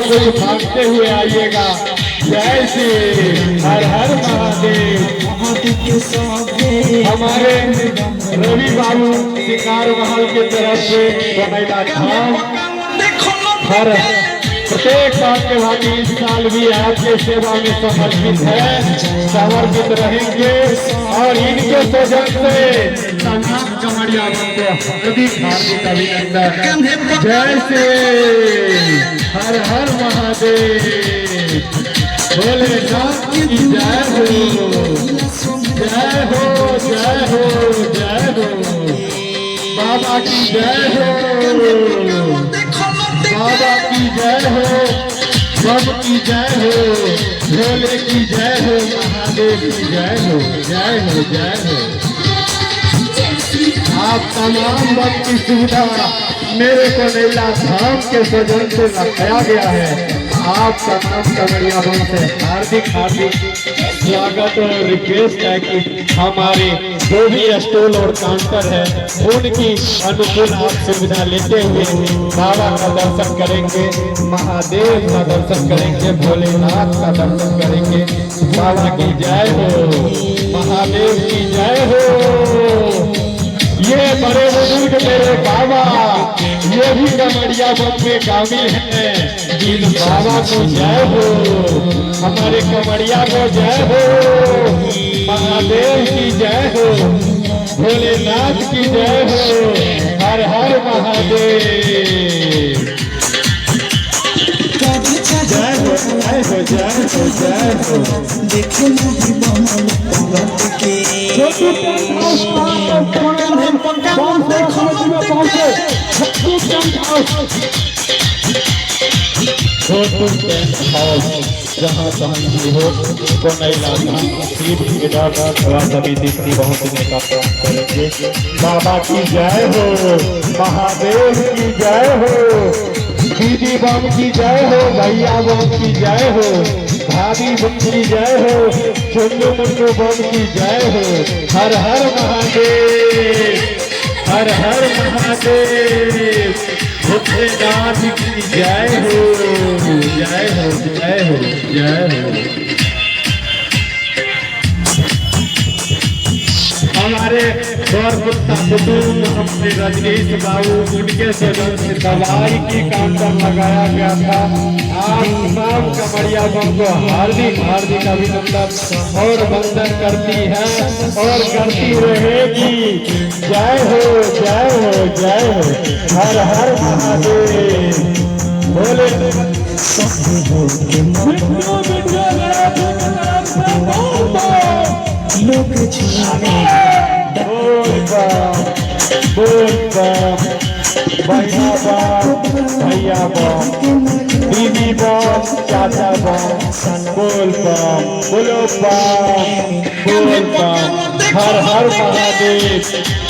कोई भागते हुए आइएगा। जय श्री हर हर महादेव। हमारे रवि बाबू शिकार महल के तरफ से बनैला धाम हर प्रत्येक साल के भांति इस साल भी आपके सेवा में समर्पित है, समर्पित रहेंगे और इनके सौजन से तमाम कमरिया को हार्दिक हार्दिक अभिनंदन। जय श्री हर हर महादेव। भोलेनाथ की जय हो, जय हो, जय हो, जय हो। बाबा की जय हो, बाबा की जय हो, बम की जय हो, भोले की जय हो, महादेव की जय हो, जय हो, जय हो। आप तमाम बम की सुविधा मेरे को नैला धाम के सौजन से रखाया गया है। आप तमाम कमरिया बम से हार्दिक हार्दिक स्वागत और रिक्वेस्ट है कि हमारे जो भी स्टॉल और काउंटर है उनकी अनुकूल आप सुविधा लेते हुए बाबा का दर्शन करेंगे, महादेव का दर्शन करेंगे, भोलेनाथ का दर्शन करेंगे। बाबा की जय हो, महादेव की जय हो। ये बड़े बुजुर्ग मेरे बाबा ये भी कमरिया बम में शामिल हैं। इन बाबा को जय हो, हमारे कमरिया को जय हो, महादेव की जय हो, भोलेनाथ की जय हो, हर हर महादेव। जय हो, जय हो, जय हो, जय हो। जहाँ कहीं हो को नहीं लाना समिति की पहुँचने का काम करेंगे। बाबा की जय हो, महादेव की जय हो, दीदी बम की जय हो, भैया बम की जय हो, भाभी बम की जय हो, चुन्नू मुन्नू बम की जय हो। हर हर महादेव, हर हर महादेव। भोलेनाथ की जय हो, जय हो, जय हो, जय हो। हमारे गौरपुत्ता कुटुंब अपने रजनीश बाबू उनके सदन से दवाई की काउंटर लगाया गया था। आप तमाम कमरिया बम को हार्दिक हार्दिक अभिनंदन और वंदन करती है और करती रहेगी। जय हो, जय हो, जय हो, हर हर महादेव। भोले भैया बम, दीदी बम, चाचा बम, बोल बम, बोलो बम, बोल बम, हर हर महादेव।